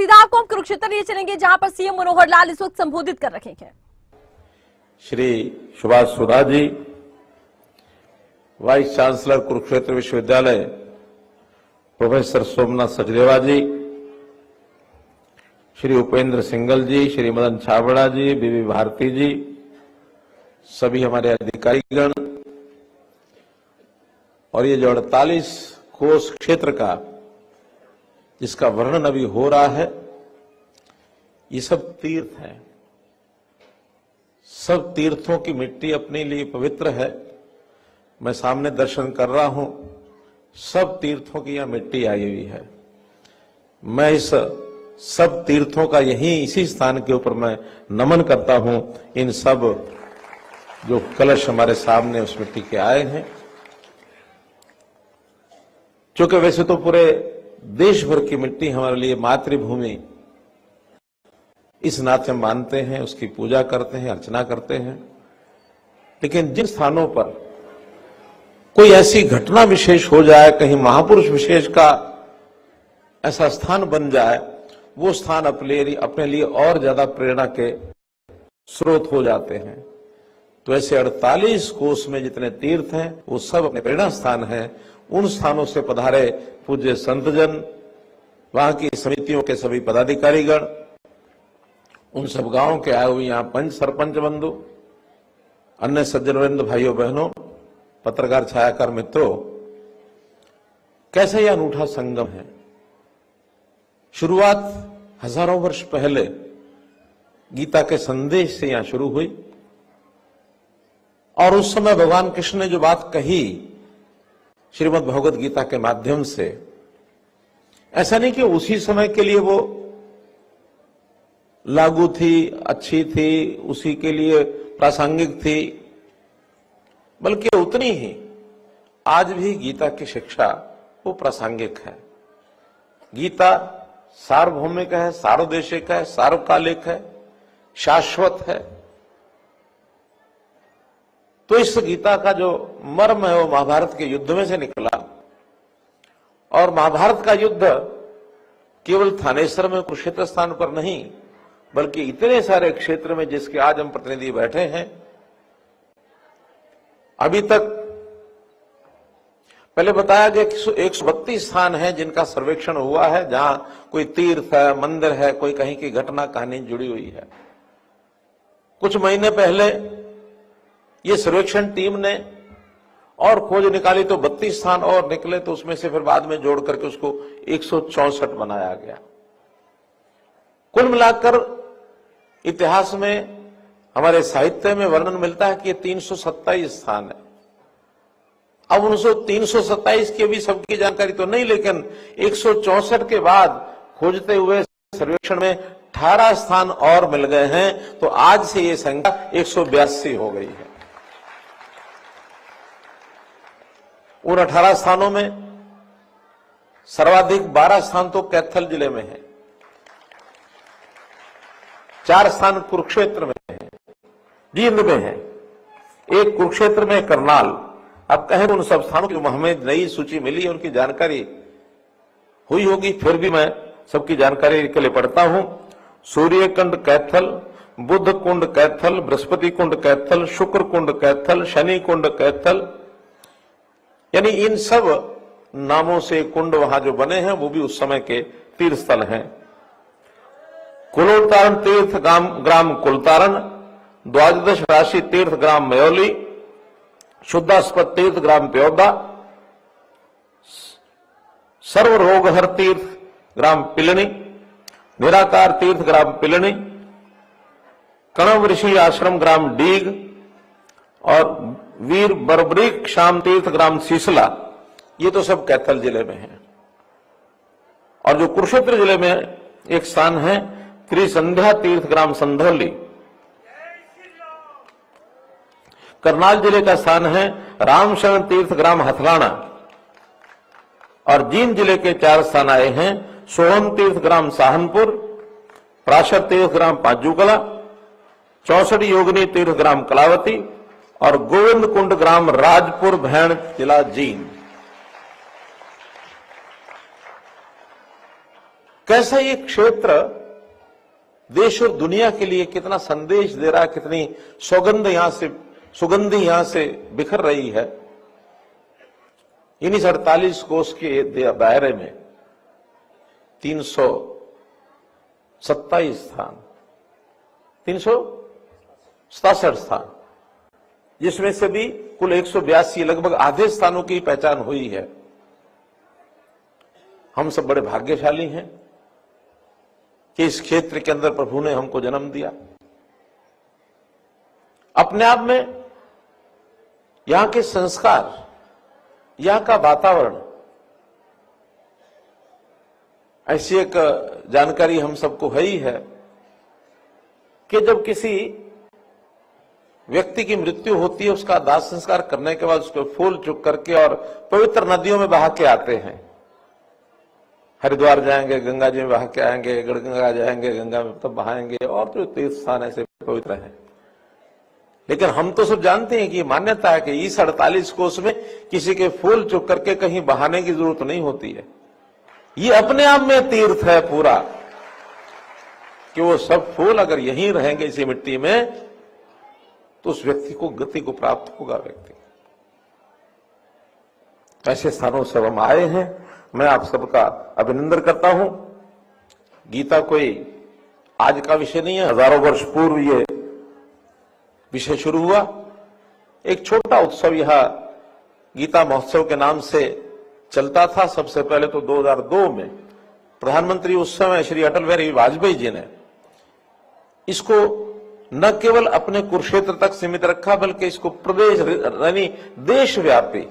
सीधा आपको हम कुरुक्षेत्र लिए चलेंगे, जहां पर सीएम मनोहर लाल इस वक्त संबोधित कर रहे हैं। श्री सुभाष सुधा जी, वाइस चांसलर कुरुक्षेत्र विश्वविद्यालय, प्रोफेसर सोमनाथ सचदेवा जी, श्री उपेंद्र सिंगल जी, श्री मदन छाबड़ा जी, बीबी भारती जी, सभी हमारे अधिकारीगण और ये जो 48 कोस क्षेत्र का जिसका वर्णन अभी हो रहा है, ये सब तीर्थ है। सब तीर्थों की मिट्टी अपने लिए पवित्र है। मैं सामने दर्शन कर रहा हूं, सब तीर्थों की यह मिट्टी आई हुई है। मैं इस सब तीर्थों का इसी स्थान के ऊपर मैं नमन करता हूं। इन सब जो कलश हमारे सामने उस मिट्टी के आए हैं, क्योंकि वैसे तो पूरे देश भर की मिट्टी हमारे लिए मातृभूमि इस नाते हम मानते हैं, उसकी पूजा करते हैं, अर्चना करते हैं। लेकिन जिन स्थानों पर कोई ऐसी घटना विशेष हो जाए, कहीं महापुरुष विशेष का ऐसा स्थान बन जाए, वो स्थान अपने लिए और ज्यादा प्रेरणा के स्रोत हो जाते हैं। तो ऐसे 48 कोस में जितने तीर्थ हैं, वो सब अपने प्रेरणा स्थान हैं। उन स्थानों से पधारे पूज्य संतजन, वहां की समितियों के सभी पदाधिकारीगण, उन सब गांवों के आए हुए यहाँ पंच सरपंच बंधु, अन्य सज्जनवृंद, भाइयों बहनों, पत्रकार छायाकार मित्रों, कैसा यह अनूठा संगम है। शुरुआत हजारों वर्ष पहले गीता के संदेश से यहां शुरू हुई और उस समय भगवान कृष्ण ने जो बात कही श्रीमद् भगवद गीता के माध्यम से, ऐसा नहीं कि उसी समय के लिए वो लागू थी, अच्छी थी, उसी के लिए प्रासंगिक थी, बल्कि उतनी ही आज भी गीता की शिक्षा वो प्रासंगिक है। गीता सार्वभौमिक है, सार्वदेशिक है, सार्वकालिक है, शाश्वत है। तो इस गीता का जो मर्म है वो महाभारत के युद्ध में से निकला। और महाभारत का युद्ध केवल थानेसर में, कुरुक्षेत्र स्थान पर नहीं, बल्कि इतने सारे क्षेत्र में जिसके आज हम प्रतिनिधि बैठे हैं। अभी तक पहले बताया गया कि 132 स्थान है जिनका सर्वेक्षण हुआ है, जहां कोई तीर्थ है, मंदिर है, कोई कहीं की घटना कहानी जुड़ी हुई है। कुछ महीने पहले ये सर्वेक्षण टीम ने और खोज निकाली तो 32 स्थान और निकले, तो उसमें से फिर बाद में जोड़ करके उसको 164 बनाया गया। कुल मिलाकर इतिहास में, हमारे साहित्य में वर्णन मिलता है कि ये 327 स्थान है। अब उन 327 की भी सबकी जानकारी तो नहीं, लेकिन 164 के बाद खोजते हुए सर्वेक्षण में 18 स्थान और मिल गए हैं। तो आज से ये संख्या 182 हो गई है। उन 18 स्थानों में सर्वाधिक 12 स्थान तो कैथल जिले में है, 4 स्थान कुरुक्षेत्र में है, जींद में है, एक कुरुक्षेत्र में, करनाल। अब कहें उन सब स्थानों की हमें नई सूची मिली है, उनकी जानकारी हुई होगी, फिर भी मैं सबकी जानकारी के लिए पढ़ता हूं। सूर्यकुंड कैथल, बुद्ध कुंड कैथल, बृहस्पति कुंड कैथल, शुक्र कुंड कैथल, शनि कुंड कैथल, यानी इन सब नामों से कुंड वहां जो बने हैं वो भी उस समय के तीर्थ स्थल हैं। कुलोत्तारण तीर्थ ग्राम कुलतारण, द्वादश राशि तीर्थ ग्राम मयोली, शुद्धास्पद तीर्थ ग्राम प्योदा, सर्व रोगहर तीर्थ ग्राम पिलनी, निराकार तीर्थ ग्राम पिलनी, कणव ऋषि आश्रम ग्राम डीग और वीर बरबरीक श्याम तीर्थ ग्राम सीसला। ये तो सब कैथल जिले में है। और जो कुरुक्षेत्र जिले में एक स्थान है, त्रिसंध्या तीर्थ ग्राम संधौली। करनाल जिले का स्थान है रामशरण तीर्थ ग्राम हथलाना। और जींद जिले के 4 स्थान आए हैं, सोहम तीर्थ ग्राम साहनपुर, प्राशर तीर्थ ग्राम पांचूकला, 64 योगिनी तीर्थ ग्राम कलावती और गोविंद कुंड ग्राम राजपुर भैण जिला जींद। कैसा ये क्षेत्र देश और दुनिया के लिए कितना संदेश दे रहा है, कितनी सुगंधी यहां से बिखर रही है। इन्हीं 48 कोस के दायरे में 327 स्थान, 367 स्थान, जिसमें से भी कुल 182 लगभग आधे स्थानों की पहचान हुई है। हम सब बड़े भाग्यशाली हैं कि इस क्षेत्र के अंदर प्रभु ने हमको जन्म दिया। अपने आप में यहां के संस्कार, यहां का वातावरण, ऐसी एक जानकारी हम सबको है ही है कि जब किसी व्यक्ति की मृत्यु होती है, उसका दाह संस्कार करने के बाद उसको फूल चुक करके और पवित्र नदियों में बहा के आते हैं। हरिद्वार जाएंगे, गंगा जी में बहा के आएंगे, गढ़गंगा जाएंगे, गंगा में तब बहाएंगे, और तो तीर्थ स्थान ऐसे पवित्र हैं। लेकिन हम तो सब जानते हैं कि ये मान्यता है कि इस 48 कोस में किसी के फूल चुक करके कहीं बहाने की जरूरत नहीं होती है। ये अपने आप में तीर्थ है पूरा, कि वो सब फूल अगर यहीं रहेंगे इसी मिट्टी में, तो उस व्यक्ति को गति को प्राप्त होगा। व्यक्ति ऐसे स्थानों से हम आए हैं। मैं आप सबका अभिनंदन करता हूं। गीता कोई आज का विषय नहीं है, हजारों वर्ष पूर्व ये विषय शुरू हुआ। एक छोटा उत्सव यह गीता महोत्सव के नाम से चलता था। सबसे पहले तो 2002 में प्रधानमंत्री उस समय श्री अटल बिहारी वाजपेयी जी ने इसको न केवल अपने कुरुक्षेत्र तक सीमित रखा, बल्कि इसको प्रदेश यानी देशव्यापी,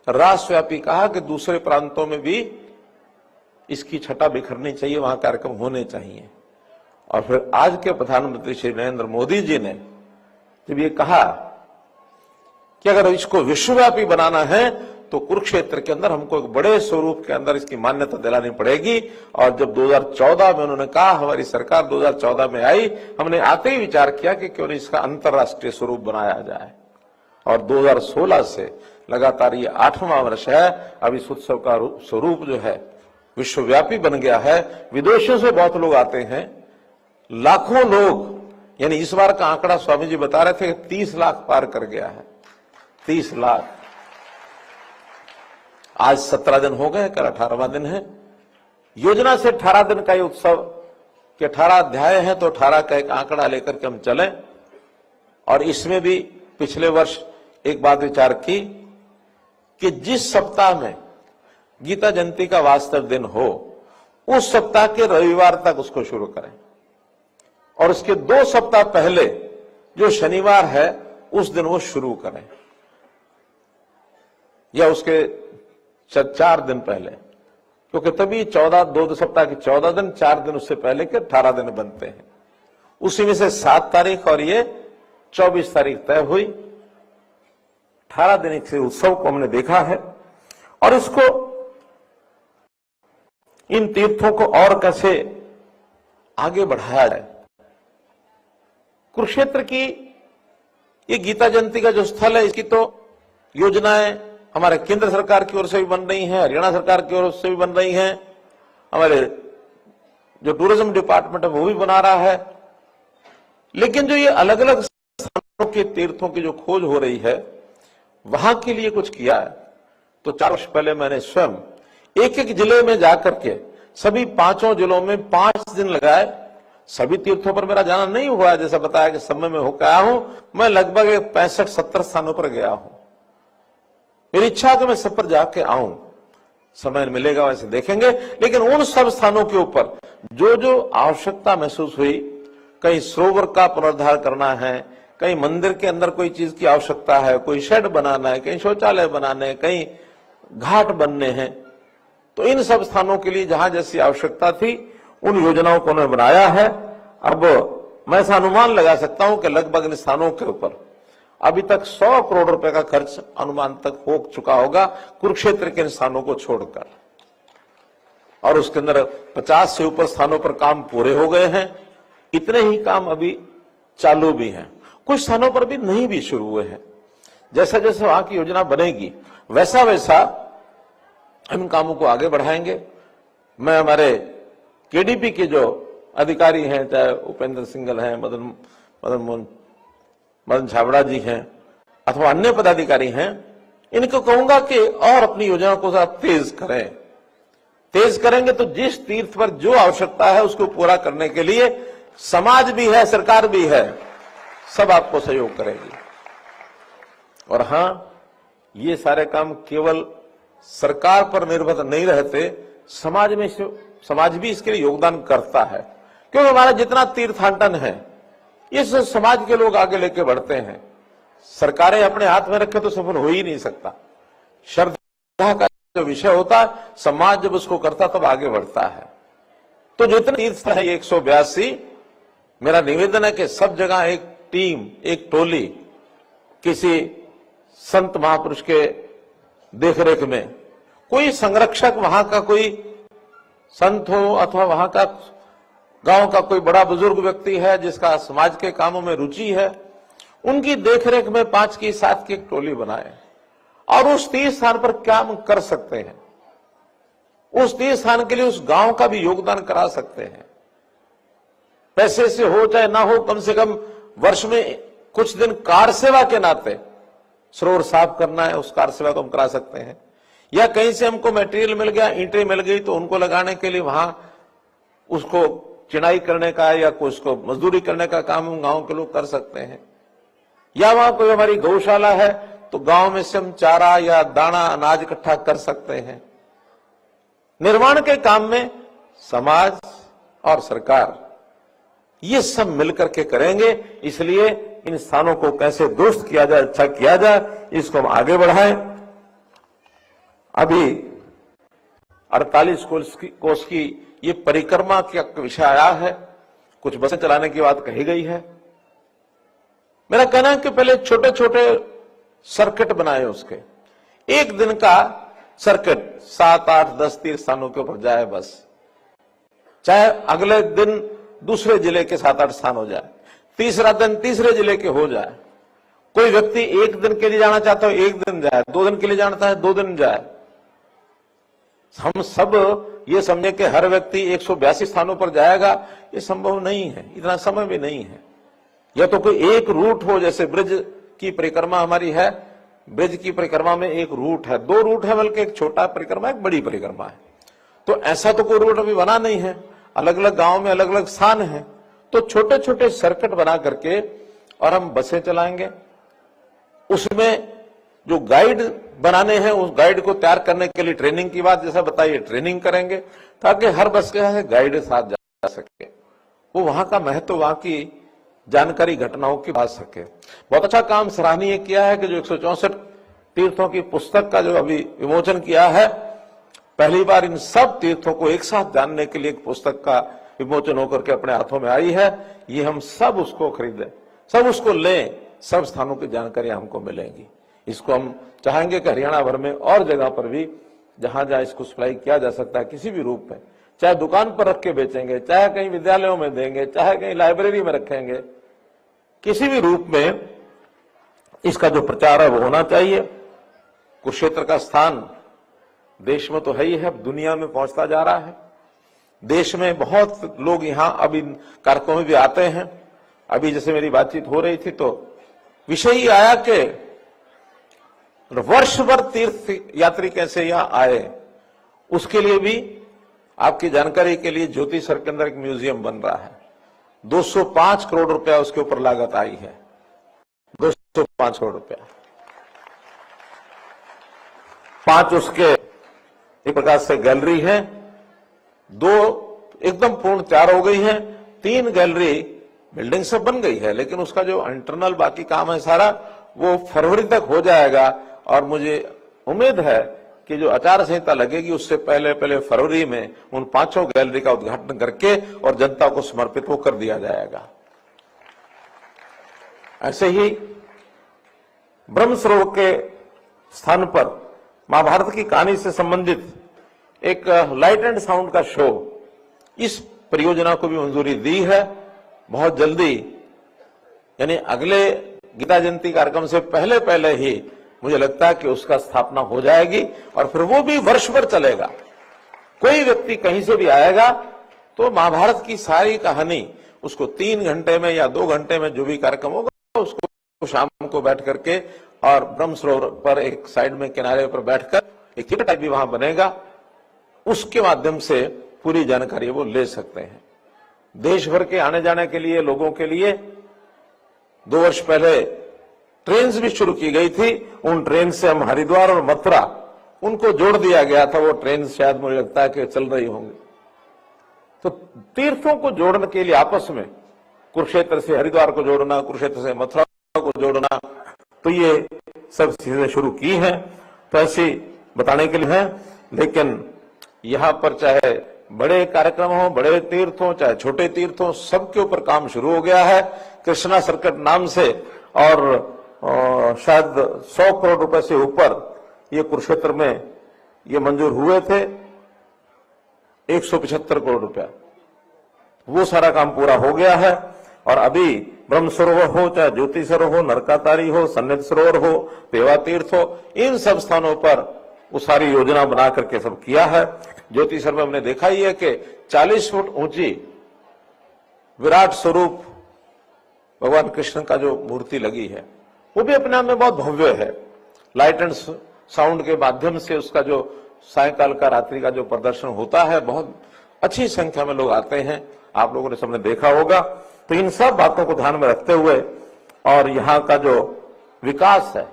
राष्ट्रव्यापी कहा कि दूसरे प्रांतों में भी इसकी छटा बिखरनी चाहिए, वहां कार्यक्रम होने चाहिए। और फिर आज के प्रधानमंत्री श्री नरेंद्र मोदी जी ने जब ये कहा कि अगर इसको विश्वव्यापी बनाना है तो कुरुक्षेत्र के अंदर हमको एक बड़े स्वरूप के अंदर इसकी मान्यता दिलानी पड़ेगी। और जब 2014 में उन्होंने कहा, हमारी सरकार 2014 में आई, हमने आते ही विचार किया कि क्यों नहीं इसका अंतर्राष्ट्रीय स्वरूप बनाया जाए। और 2016 से लगातार ये 8वां वर्ष है। अब इस उत्सव का स्वरूप जो है विश्वव्यापी बन गया है। विदेशों से बहुत लोग आते हैं, लाखों लोग, यानी इस बार का आंकड़ा स्वामी जी बता रहे थे कि 30 लाख पार कर गया है। 30 लाख। आज 17 दिन हो गए, कल 18वां दिन है। योजना से 18 दिन का ये उत्सव के 18 अध्याय हैं, तो 18 का एक आंकड़ा लेकर के हम चलें। और इसमें भी पिछले वर्ष एक बात विचार की कि जिस सप्ताह में गीता जयंती का वास्तव दिन हो, उस सप्ताह के रविवार तक उसको शुरू करें, और उसके 2 सप्ताह पहले जो शनिवार है उस दिन वो शुरू करें, या उसके 4 दिन पहले, क्योंकि तभी 2 सप्ताह के 14 दिन, 4 दिन उससे पहले के 18 दिन बनते हैं। उसी में से 7 तारीख और ये 24 तारीख तय हुई। 18 दिन से उत्सव को हमने देखा है, और इसको, इन तीर्थों को और कैसे आगे बढ़ाया जाए। कुरुक्षेत्र की ये गीता जयंती का जो स्थल है, इसकी तो योजनाएं हमारे केंद्र सरकार की ओर से भी बन रही हैं, हरियाणा सरकार की ओर से भी बन रही हैं, हमारे जो टूरिज्म डिपार्टमेंट है वो भी बना रहा है। लेकिन जो ये अलग अलग स्थानों के तीर्थों की जो खोज हो रही है, वहां के लिए कुछ किया है। तो 4 वर्ष पहले मैंने स्वयं एक एक जिले में जाकर के सभी 5 जिलों में 5 दिन लगाए। सभी तीर्थों पर मेरा जाना नहीं हुआ, जैसा बताया कि समय में होकर आया हूं। मैं लगभग 65-70 स्थानों पर गया हूं। मेरी इच्छा है कि मैं सब पर जाके आऊं, समय मिलेगा वैसे देखेंगे। लेकिन उन सब स्थानों के ऊपर जो जो आवश्यकता महसूस हुई, कहीं सरोवर का पुनरुद्धार करना है, कहीं मंदिर के अंदर कोई चीज की आवश्यकता है, कोई शेड बनाना है, कहीं शौचालय बनाने, कहीं घाट बनने हैं, तो इन सब स्थानों के लिए जहां जैसी आवश्यकता थी उन योजनाओं को उन्होंने बनाया है। अब मैं ऐसा अनुमान लगा सकता हूं कि लगभग इन स्थानों के ऊपर अभी तक 100 करोड़ रुपए का खर्च अनुमान तक हो चुका होगा, कुरुक्षेत्र के इन स्थानों को छोड़कर। और उसके अंदर 50 से ऊपर स्थानों पर काम पूरे हो गए हैं। इतने ही काम अभी चालू भी हैं, कुछ स्थानों पर भी नहीं भी शुरू हुए हैं। जैसा जैसा वहां की योजना बनेगी वैसा वैसा इन कामों को आगे बढ़ाएंगे। मैं हमारे केडीपी के जो अधिकारी हैं, चाहे उपेंद्र सिंघल हैं, मदन छाबड़ा जी हैं अथवा अन्य पदाधिकारी हैं, इनको कहूंगा कि और अपनी योजना को तेज करें। तेज करेंगे तो जिस तीर्थ पर जो आवश्यकता है उसको पूरा करने के लिए समाज भी है, सरकार भी है, सब आपको सहयोग करेगी। और हां, ये सारे काम केवल सरकार पर निर्भर नहीं रहते, समाज भी इसके लिए योगदान करता है, क्योंकि हमारा जितना तीर्थाटन है इस समाज के लोग आगे लेके बढ़ते हैं। सरकारें अपने हाथ में रखे तो सफल हो ही नहीं सकता। श्रद्धा का जो विषय होता है, समाज जब उसको करता तब आगे बढ़ता है। तो जितने तीर्थ है 182, मेरा निवेदन है कि सब जगह एक टीम, एक टोली, किसी संत महापुरुष के देखरेख में कोई संरक्षक, वहां का कोई संत हो अथवा वहां का गांव का कोई बड़ा बुजुर्ग व्यक्ति है जिसका समाज के कामों में रुचि है, उनकी देखरेख में 5 की 7 की एक टोली बनाए और उस तीर्थ स्थान पर क्या हम कर सकते हैं, उस तीर्थ स्थान के लिए उस गांव का भी योगदान करा सकते हैं। पैसे से हो चाहे ना हो, कम से कम वर्ष में कुछ दिन कार सेवा के नाते सरोवर साफ करना है, उस कार सेवा को हम करा सकते हैं। या कहीं से हमको मटेरियल मिल गया, ईंटें मिल गई, तो उनको लगाने के लिए वहां उसको चिनाई करने का या उसको मजदूरी करने का काम हम गांव के लोग कर सकते हैं। या वहां कोई हमारी गौशाला है तो गांव में से हम चारा या दाना अनाज इकट्ठा कर सकते हैं। निर्माण के काम में समाज और सरकार ये सब मिलकर के करेंगे, इसलिए इन स्थानों को कैसे दुरुस्त किया जाए, अच्छा किया जाए, इसको हम आगे बढ़ाएं। अभी 48 कोस की ये परिक्रमा का विषय आया है, कुछ बसें चलाने की बात कही गई है। मेरा कहना है कि पहले छोटे छोटे सर्किट बनाए, उसके एक दिन का सर्किट 7, 8, 10 तीर्थ स्थानों के ऊपर जाए बस, चाहे अगले दिन दूसरे जिले के 7, 8 स्थान हो जाए, तीसरा दिन तीसरे जिले के हो जाए। कोई व्यक्ति एक दिन के लिए जाना चाहता है 1 दिन जाए, 2 दिन के लिए जाना है 2 दिन जाए। हम सब ये समझे कि हर व्यक्ति 182 स्थानों पर जाएगा, ये संभव नहीं है, इतना समय भी नहीं है। या तो कोई एक रूट हो, जैसे ब्रिज की परिक्रमा हमारी है, ब्रिज की परिक्रमा में एक रूट है, 2 रूट है, बल्कि एक छोटा परिक्रमा, एक बड़ी परिक्रमा है। तो ऐसा तो कोई रूट अभी बना नहीं है, अलग अलग गांव में अलग अलग स्थान है। तो छोटे छोटे सर्किट बना करके और हम बसें चलाएंगे, उसमें जो गाइड बनाने हैं उस गाइड को तैयार करने के लिए ट्रेनिंग की बात जैसा बताइए, ट्रेनिंग करेंगे ताकि हर बस के साथ गाइड साथ जा सके, वो वहां का महत्व, वहां की जानकारी, घटनाओं की बात सके। बहुत अच्छा काम सराहनीय किया है कि जो 164 तीर्थों की पुस्तक का जो अभी विमोचन किया है, पहली बार इन सब तीर्थों को एक साथ जानने के लिए एक पुस्तक का विमोचन होकर के अपने हाथों में आई है। ये हम सब उसको खरीदें, सब उसको लें, सब स्थानों की जानकारियां हमको मिलेंगी। इसको हम चाहेंगे कि हरियाणा भर में और जगह पर भी जहां जहां इसको सप्लाई किया जा सकता है, किसी भी रूप में, चाहे दुकान पर रख के बेचेंगे, चाहे कहीं विद्यालयों में देंगे, चाहे कहीं लाइब्रेरी में रखेंगे, किसी भी रूप में इसका जो प्रचार है वो होना चाहिए। कुरुक्षेत्र का स्थान देश में तो है ही है, दुनिया में पहुंचता जा रहा है। देश में बहुत लोग यहाँ अब इन कार्यक्रमों में भी आते हैं। अभी जैसे मेरी बातचीत हो रही थी तो विषय ही आया कि वर्ष भर तीर्थ यात्री कैसे यहाँ आए, उसके लिए भी आपकी जानकारी के लिए ज्योति सर के अंदर एक म्यूजियम बन रहा है। 205 करोड़ रुपया उसके ऊपर लागत आई है, 205 करोड़ रुपया। 5 उसके एक प्रकार से गैलरी है, 2 एकदम पूर्ण तैयार हो गई है, 3 गैलरी बिल्डिंग सब बन गई है, लेकिन उसका जो इंटरनल बाकी काम है सारा वो फरवरी तक हो जाएगा। और मुझे उम्मीद है कि जो आचार संहिता लगेगी उससे पहले पहले फरवरी में उन 5 गैलरी का उद्घाटन करके और जनता को समर्पित वो कर दिया जाएगा। ऐसे ही ब्रह्म सरोवर के स्थान पर महाभारत की कहानी से संबंधित एक लाइट एंड साउंड का शो, इस परियोजना को भी मंजूरी दी है। बहुत जल्दी, यानी अगले गीता जयंती कार्यक्रम से पहले पहले ही मुझे लगता है कि उसका स्थापना हो जाएगी और फिर वो भी वर्ष भर चलेगा। कोई व्यक्ति कहीं से भी आएगा, तो महाभारत की सारी कहानी उसको 3 घंटे में या 2 घंटे में जो भी कार्यक्रम होगा उसको शाम को बैठ करके और ब्रह्म सरोवर पर एक साइड में किनारे पर बैठकर एक थिएटर टाइप भी वहां बनेगा, उसके माध्यम से पूरी जानकारी वो ले सकते हैं। देश भर के आने जाने के लिए लोगों के लिए 2 वर्ष पहले ट्रेन भी शुरू की गई थी। उन ट्रेन से हम हरिद्वार और मथुरा उनको जोड़ दिया गया था। वो ट्रेन शायद मुझे लगता है कि चल रही होंगी। तो तीर्थों को जोड़ने के लिए आपस में कुरुक्षेत्र से हरिद्वार को जोड़ना, कुरुक्षेत्र से मथुरा को जोड़ना, तो ये सब चीजें शुरू की हैं। तो ऐसी बताने के लिए है, लेकिन यहां पर चाहे बड़े कार्यक्रम हो, बड़े तीर्थ हो, चाहे छोटे तीर्थ हो, सबके ऊपर काम शुरू हो गया है कृष्णा सर्किट नाम से। और शायद 100 करोड़ रुपए से ऊपर ये कुरुक्षेत्र में ये मंजूर हुए थे, 175 करोड़ रुपया, वो सारा काम पूरा हो गया है। और अभी ब्रह्म सरोवर हो, चाहे ज्योति सरोवर हो, नरकातारी हो, सन्निध सरोवर हो, देवा तीर्थ हो, इन सब स्थानों पर वो सारी योजना बना करके सब किया है। ज्योति सरोवर में हमने देखा ही है कि 40 फुट ऊंची विराट स्वरूप भगवान कृष्ण का जो मूर्ति लगी है वो भी अपने आप में बहुत भव्य है। लाइट एंड साउंड के माध्यम से उसका जो सायंकाल का, रात्रि का जो प्रदर्शन होता है, बहुत अच्छी संख्या में लोग आते हैं। आप लोगों ने सबने देखा होगा। तो इन सब बातों को ध्यान में रखते हुए और यहाँ का जो विकास है,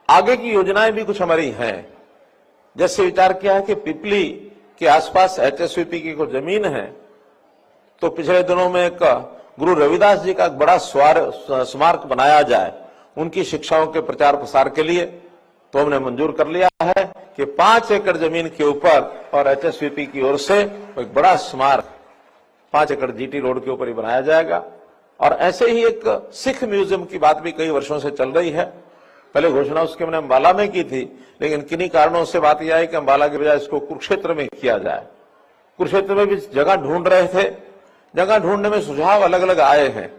आगे की योजनाएं भी कुछ हमारी हैं। जैसे विचार किया है कि पिपली के आसपास एचएसवीपी की कोई जमीन है, तो पिछले दिनों में एक गुरु रविदास जी का एक बड़ा स्मारक बनाया जाए उनकी शिक्षाओं के प्रचार प्रसार के लिए। तो हमने मंजूर कर लिया है कि 5 एकड़ जमीन के ऊपर और एचएसवीपी की ओर से एक बड़ा स्मारक 5 एकड़ जीटी रोड के ऊपर ही बनाया जाएगा। और ऐसे ही एक सिख म्यूजियम की बात भी कई वर्षों से चल रही है। पहले घोषणा उसकी हमने अंबाला में की थी, लेकिन किन्हीं कारणों से बात यह आई कि अंबाला के बजाय इसको कुरुक्षेत्र में किया जाए। कुरुक्षेत्र में भी जगह ढूंढ रहे थे। जगह ढूंढने में सुझाव अलग अलग आए हैं।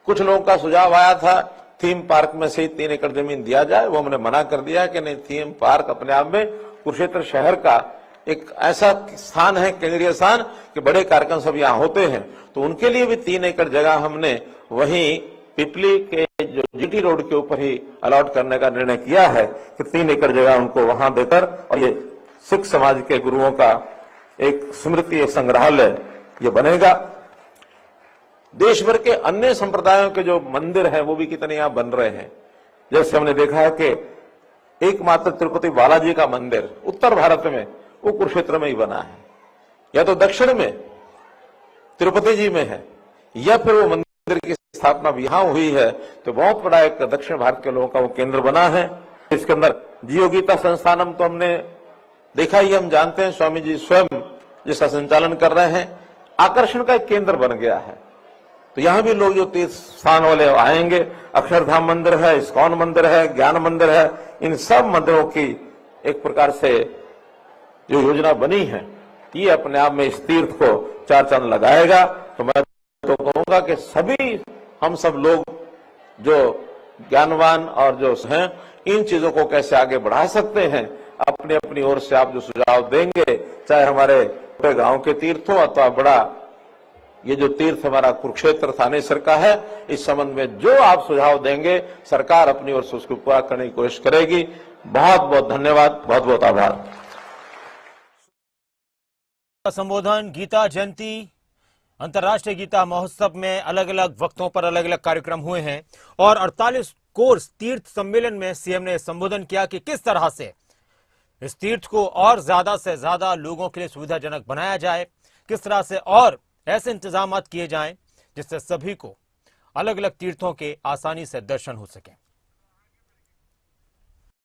कुछ लोगों का सुझाव आया था थीम पार्क में से 3 एकड़ जमीन दिया जाए। वो हमने मना कर दिया कि नहीं, थीम पार्क अपने आप में कुरुक्षेत्र शहर का एक ऐसा स्थान है, केंद्रीय स्थान, कि बड़े कार्यक्रम सब यहाँ होते हैं। तो उनके लिए भी 3 एकड़ जगह हमने वहीं पिपली के जो जीटी रोड के ऊपर ही अलॉट करने का निर्णय किया है कि 3 एकड़ जगह उनको वहां देकर, और ये सिख समाज के गुरुओं का एक स्मृति संग्रहालय ये बनेगा। देश भर के अन्य संप्रदायों के जो मंदिर हैं वो भी कितने यहां बन रहे हैं। जैसे हमने देखा है कि एकमात्र तिरुपति बालाजी का मंदिर उत्तर भारत में वो कुरुक्षेत्र में ही बना है, या तो दक्षिण में तिरुपति जी में है, या फिर वो मंदिर की स्थापना भी यहां हुई है। तो बहुत बड़ा एक दक्षिण भारत के लोगों का वो केंद्र बना है। इसके अंदर जीव गीता संस्थानम तो हमने देखा ही, हम जानते हैं स्वामी जी स्वयं जिसका संचालन कर रहे हैं, आकर्षण का एक केंद्र बन गया है। तो यहां भी लोग जो तीर्थ स्थान वाले आएंगे, अक्षरधाम मंदिर है, इस्कॉन मंदिर है, ज्ञान मंदिर है, इन सब मंदिरों की एक प्रकार से जो योजना बनी है, ये अपने आप में इस तीर्थ को 4 चांद लगाएगा। तो मैं तो कहूंगा कि सभी हम सब लोग जो ज्ञानवान और जो हैं, इन चीजों को कैसे आगे बढ़ा सकते हैं, अपनी अपनी ओर से आप जो सुझाव देंगे, चाहे हमारे गांव के तीर्थ हो अथवा बड़ा ये जो तीर्थ हमारा कुरुक्षेत्र थानेसर का है, इस संबंध में जो आप सुझाव देंगे, सरकार अपनी ओर से उसको पूरा करने की कोशिश करेगी। बहुत बहुत धन्यवाद, बहुत बहुत आभार। संबोधन गीता जयंती अंतर्राष्ट्रीय गीता महोत्सव में अलग अलग वक्तों पर अलग अलग कार्यक्रम हुए हैं और 48 कोर्स तीर्थ सम्मेलन में सीएम ने संबोधन किया कि किस तरह से इस तीर्थ को और ज्यादा से ज्यादा लोगों के लिए सुविधाजनक बनाया जाए, किस तरह से और ऐसे इंतजाम किए जाएं जिससे सभी को अलग अलग तीर्थों के आसानी से दर्शन हो सके।